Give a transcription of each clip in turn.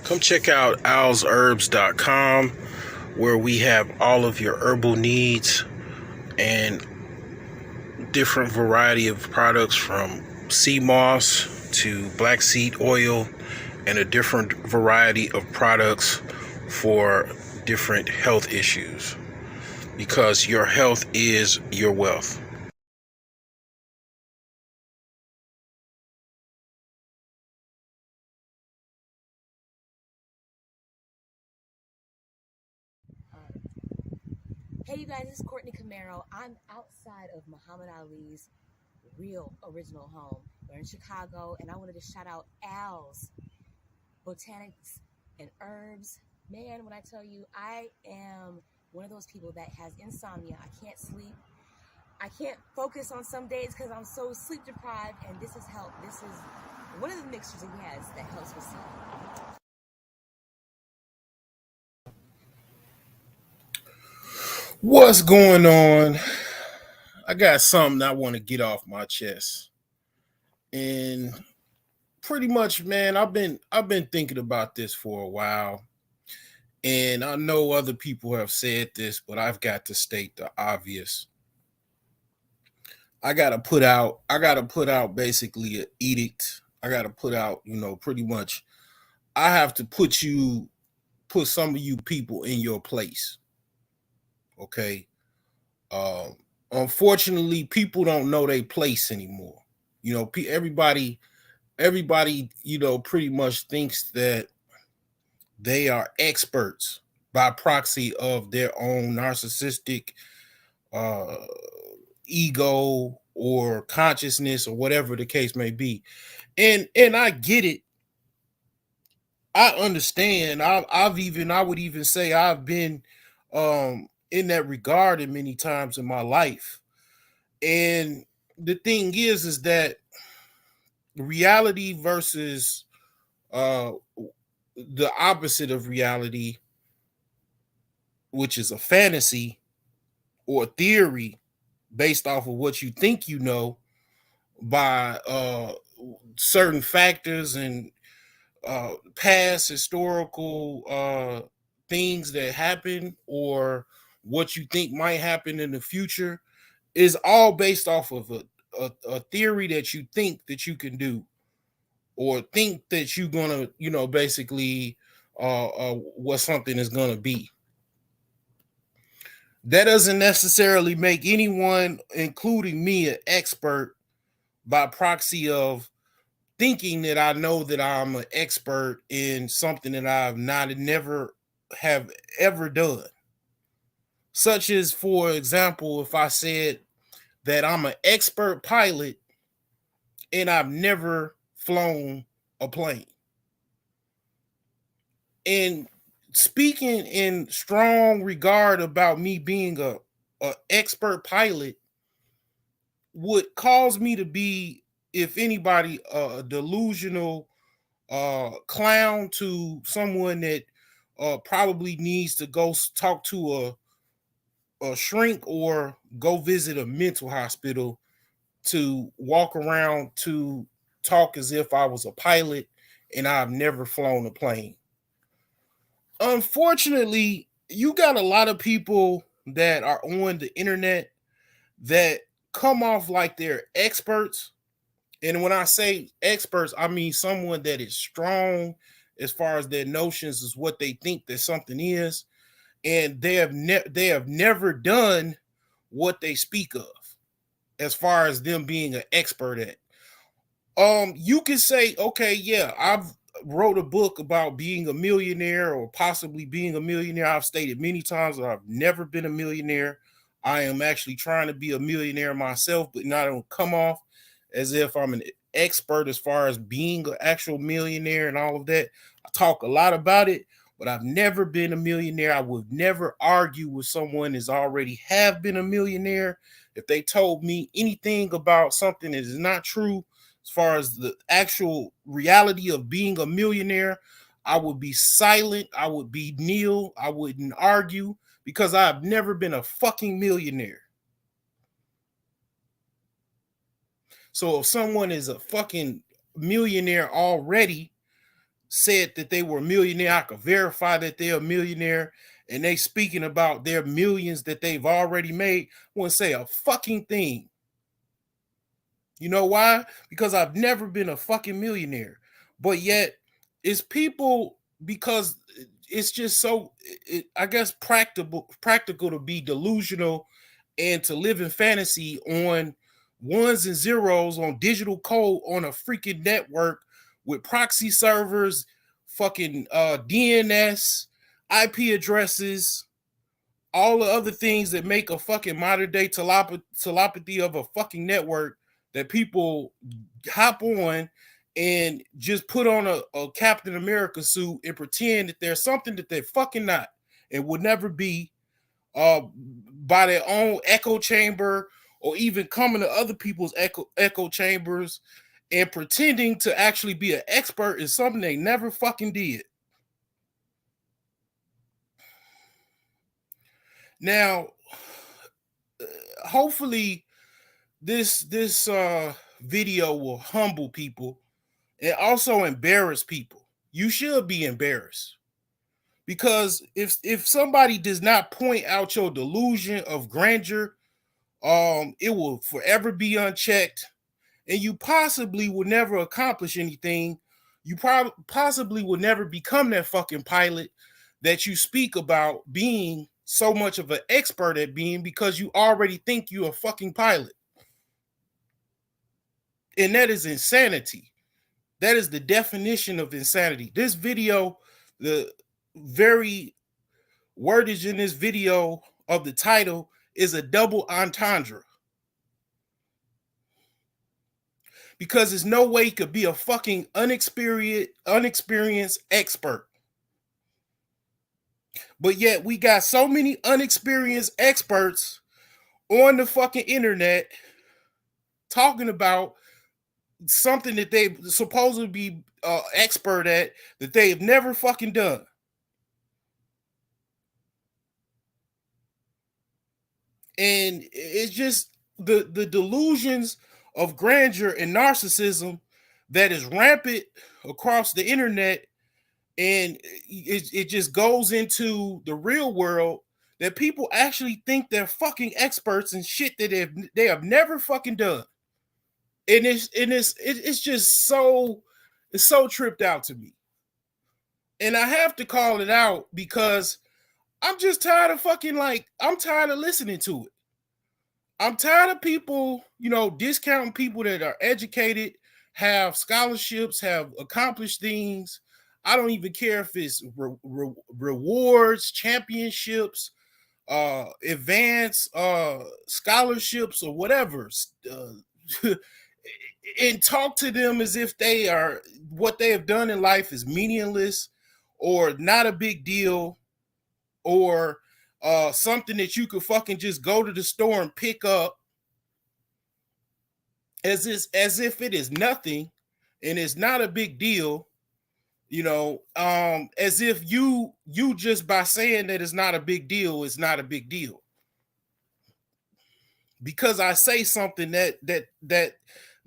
Come check out owlsherbs.com where we have all of your herbal needs and different variety of products from sea moss to black seed oil and a different variety of products for different health issues because your health is your wealth. Hey, you guys, this is Courtney Camaro. I'm outside of Muhammad Ali's real original home. We're in Chicago, and I wanted to shout out Al's Botanics and Herbs. Man, when I tell you, I am one of those people that has insomnia. I can't sleep. I can't focus on some days because I'm so sleep deprived, and this has helped. This is one of the mixtures he has that helps with sleep. What's going on? I got something I want to get off my chest. And pretty much, man, I've been thinking about this for a while. And I know other people have said this, but I've got to state the obvious. I gotta put out basically an edict. I gotta put out, pretty much I have to put some of you people in your place. Okay. Um Unfortunately, people don't know their place anymore. Everybody, pretty much thinks that they are experts by proxy of their own narcissistic uh ego or consciousness or whatever the case may be. And I get it. I understand. I would even say I've been in that regard in many times in my life. And the thing is that reality versus uh the opposite of reality, which is a fantasy or a theory based off of what you think you know by certain factors and past historical things that happen or what you think might happen in the future is all based off of a theory that you think that you can do or think that you're gonna basically what something is gonna be. That doesn't necessarily make anyone, including me, an expert by proxy of thinking that I know that I'm an expert in something that I've not never have ever done. Such as, for example, if I said that I'm an expert pilot and I've never flown a plane. And speaking in strong regard about me being a expert pilot would cause me to be, if anybody, a delusional clown to someone that probably needs to go talk to a shrink or go visit a mental hospital to walk around to talk as if I was a pilot and I've never flown a plane. Unfortunately, you got a lot of people that are on the internet that come off like they're experts. And when I say experts, I mean someone that is strong as far as their notions is what they think that something is, and they have never done what they speak of as far as them being an expert at. You can say, okay, yeah, I've wrote a book about being a millionaire or possibly being a millionaire. I've stated many times that I've never been a millionaire. I am actually trying to be a millionaire myself, but not don't come off as if I'm an expert as far as being an actual millionaire and all of that. I talk a lot about it, but I've never been a millionaire. I would never argue with someone that's already have been a millionaire. If they told me anything about something that is not true, as far as the actual reality of being a millionaire, I would be silent. I would be kneel. I wouldn't argue because I've never been a fucking millionaire. So if someone is a fucking millionaire already, said that they were a millionaire. I could verify that they're a millionaire, and they speaking about their millions that they've already made. I wouldn't say a fucking thing. You know why? Because I've never been a fucking millionaire. But yet, it's people, because it's just so, I guess, practical to be delusional and to live in fantasy on ones and zeros on digital code on a freaking network with proxy servers, fucking DNS, IP addresses, all the other things that make a fucking modern day telepathy of a fucking network that people hop on and just put on a Captain America suit and pretend that there's something that they're fucking not and would never be, by their own echo chamber, or even coming to other people's echo chambers and pretending to actually be an expert in something they never fucking did. Now, hopefully this video will humble people and also embarrass people. You should be embarrassed, because if somebody does not point out your delusion of grandeur, it will forever be unchecked, and you possibly will never accomplish anything. You possibly will never become that fucking pilot that you speak about being so much of an expert at being, because you already think you're a fucking pilot. And that is insanity. That is the definition of insanity. This video, the very wordage in this video of the title is a double entendre. Because there's no way you could be a fucking unexperienced expert. But yet we got so many unexperienced experts on the fucking internet talking about something that they supposedly be expert at that they've never fucking done. And it's just the delusions of grandeur and narcissism that is rampant across the internet, and it just goes into the real world, that people actually think they're fucking experts in shit that they have never fucking done. And it's just so, it's so tripped out to me. And I have to call it out because I'm just tired of fucking, like, I'm tired of listening to it. I'm tired of people, discounting people that are educated, have scholarships, have accomplished things. I don't even care if it's rewards, championships, advanced scholarships, or whatever. And talk to them as if what they have done in life is meaningless or not a big deal, or something that you could fucking just go to the store and pick up, as if it is nothing and it's not a big deal, as if you just by saying that it's not a big deal, it's not a big deal. Because I say something that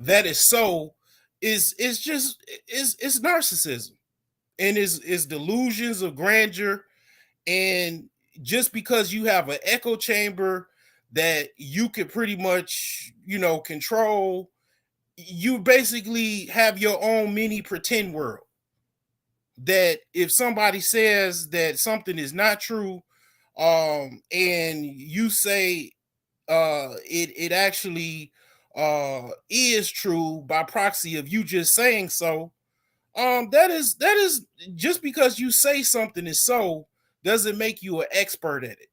is so, is narcissism, and is delusions of grandeur. And just because you have an echo chamber that you could pretty much, control, you basically have your own mini pretend world. That if somebody says that something is not true, and you say it actually is true by proxy of you just saying so, that is just because you say something is so doesn't make you an expert at it.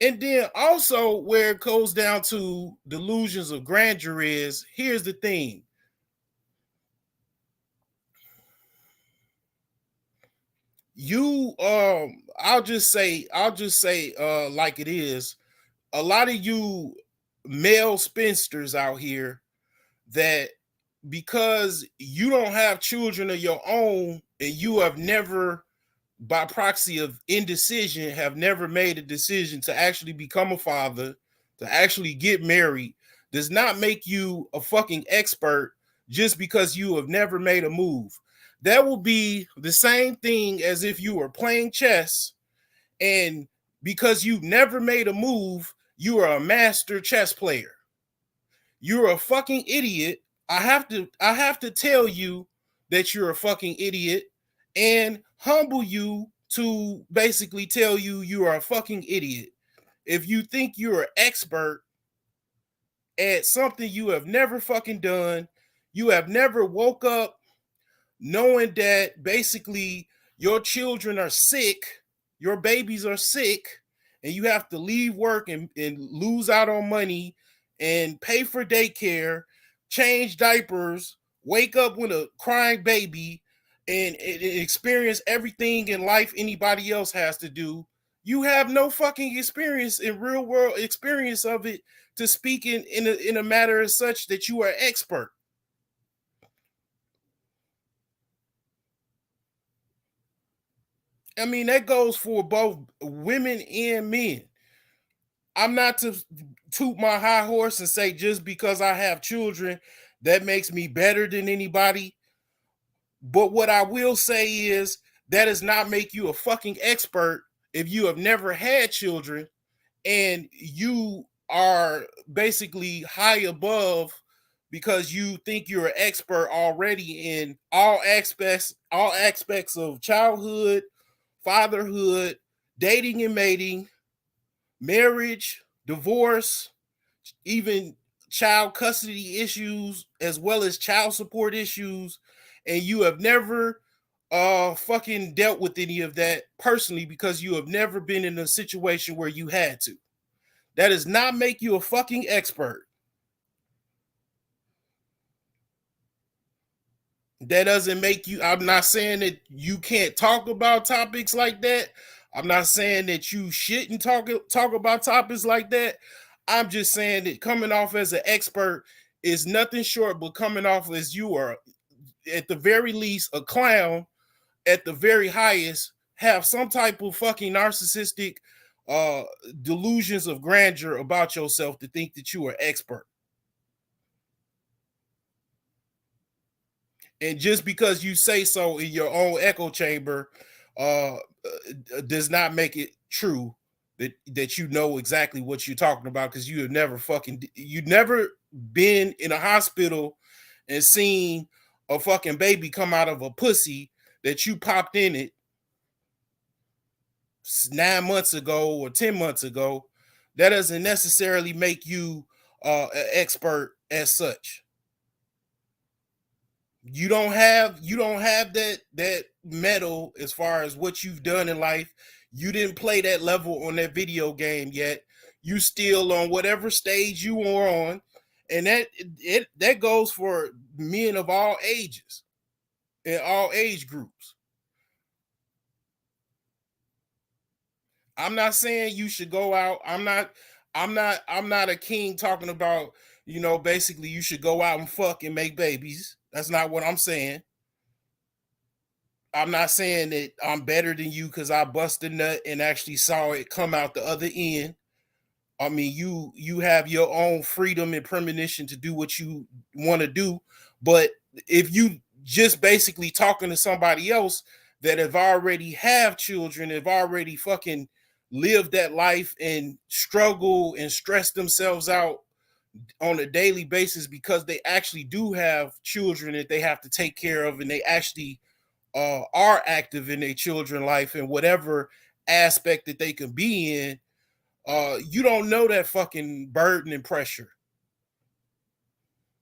And then also, where it goes down to delusions of grandeur is, here's the thing. I'll just say like it is, a lot of you male spinsters out here, that because you don't have children of your own, and you have never, by proxy of indecision, have never made a decision to actually become a father, to actually get married, does not make you a fucking expert just because you have never made a move. That will be the same thing as if you were playing chess, and because you never made a move, you are a master chess player. You're a fucking idiot. I have to tell you that you're a fucking idiot and humble you to basically tell you you are a fucking idiot. If you think you're an expert at something you have never fucking done, you have never woke up knowing that basically your children are sick, your babies are sick, and you have to leave work and lose out on money and pay for daycare, change diapers, wake up with a crying baby, and experience everything in life anybody else has to do. You have no fucking experience in real world experience of it to speak in a matter as such that you are expert. I mean, that goes for both women and men. I'm not to toot my high horse and say just because I have children, that makes me better than anybody. But what I will say is that does not make you a fucking expert if you have never had children and you are basically high above because you think you're an expert already in all aspects of childhood, fatherhood, dating and mating, marriage, divorce, even child custody issues, as well as child support issues, and you have never fucking dealt with any of that personally because you have never been in a situation where you had to. That does not make you a fucking expert. That doesn't make you, I'm not saying that you can't talk about topics like that. I'm not saying that you shouldn't talk about topics like that. I'm just saying that coming off as an expert is nothing short but coming off as you are at the very least a clown, at the very highest have some type of fucking narcissistic uh delusions of grandeur about yourself to think that you are expert. And just because you say so in your own echo chamber does not make it true that you know exactly what you're talking about, because you never been in a hospital and seen a fucking baby come out of a pussy that you popped in it 9 months ago or 10 months ago. That doesn't necessarily make you an expert as such. You don't have that medal as far as what you've done in life. You didn't play that level on that video game yet. You still on whatever stage you were on, and that goes for men of all ages and all age groups. I'm not saying you should go out. I'm not a king talking about, basically you should go out and fuck and make babies. That's not what I'm saying. I'm not saying that I'm better than you because I busted a nut and actually saw it come out the other end. I mean, you have your own freedom and premonition to do what you want to do, but if you just basically talking to somebody else that have already have children, have already fucking lived that life and struggle and stress themselves out on a daily basis because they actually do have children that they have to take care of, and they actually are active in their children life in whatever aspect that they can be in. You don't know that fucking burden and pressure.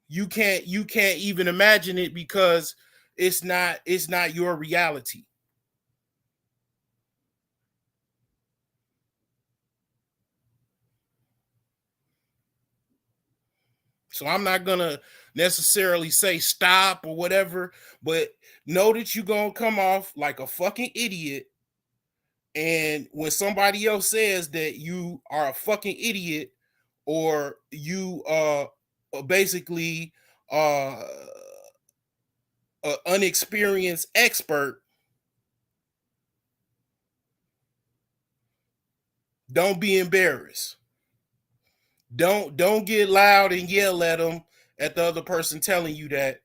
You can't even imagine it because it's not your reality. So I'm not gonna necessarily say stop or whatever, but know that you're gonna come off like a fucking idiot. And when somebody else says that you are a fucking idiot, or you basically uh an unexperienced expert, don't be embarrassed. Don't get loud and yell at them, at the other person telling you that.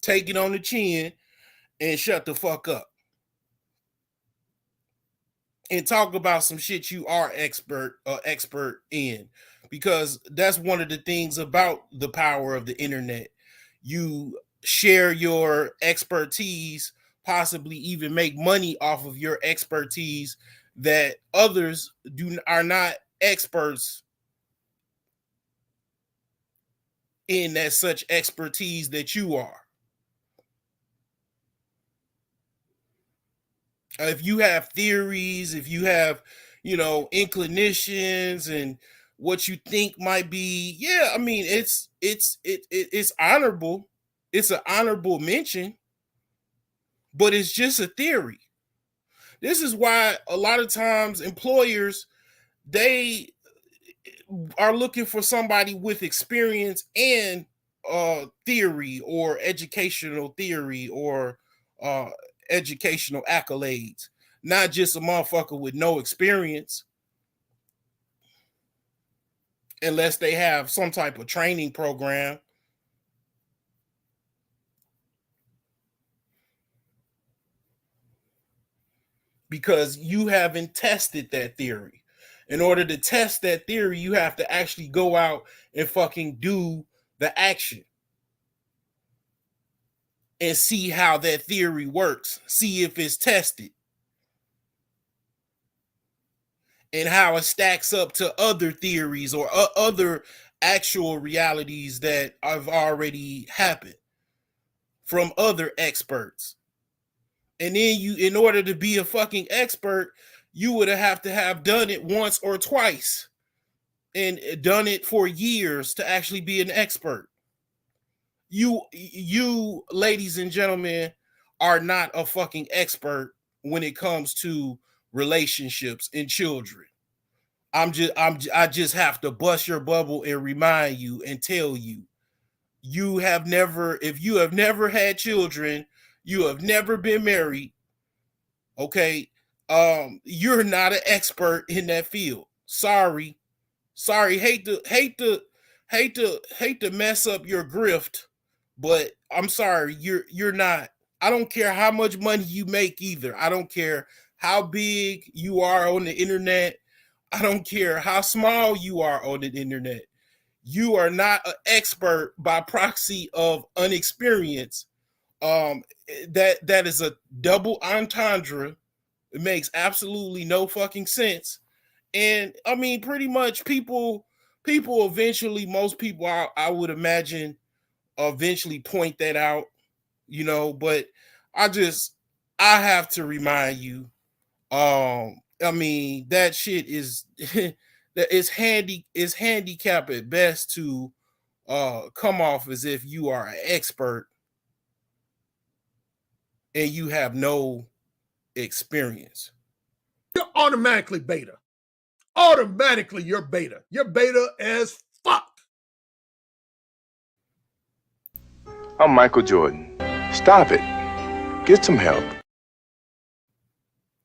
take it on the chin and shut the fuck up. And talk about some shit you are expert in, because that's one of the things about the power of the internet. You share your expertise, possibly even make money off of your expertise that others are not experts in that such expertise that you are. If you have theories, if you have, inclinations and what you think might be, yeah, I mean, it's honorable. It's an honorable mention, but it's just a theory. This is why a lot of times employers, they are looking for somebody with experience and theory or educational theory or uh, educational accolades, not just a motherfucker with no experience, unless they have some type of training program. Because you haven't tested that theory. In order to test that theory, you have to actually go out and fucking do the action and see how that theory works, see if it's tested and how it stacks up to other theories or other actual realities that have already happened from other experts. And then in order to be a fucking expert, you would have to have done it once or twice and done it for years to actually be an expert. You ladies and gentlemen, are not a fucking expert when it comes to relationships and children. I just have to bust your bubble and remind you and tell you, you have never, if you have never had children, you have never been married, okay, you're not an expert in that field. Sorry. Hate to mess up your grift, but I'm sorry, you're not. I don't care how much money you make either. I don't care how big you are on the internet. I don't care how small you are on the internet. You are not an expert by proxy of unexperienced. That is a double entendre. It makes absolutely no fucking sense. And I mean, pretty much people eventually, most people I would imagine eventually point that out, but I have to remind you, I mean, that shit is that is handicap at best to come off as if you are an expert and you have no experience. You're automatically beta. Automatically you're beta. You're beta as fuck. I'm Michael Jordan. Stop it. Get some help.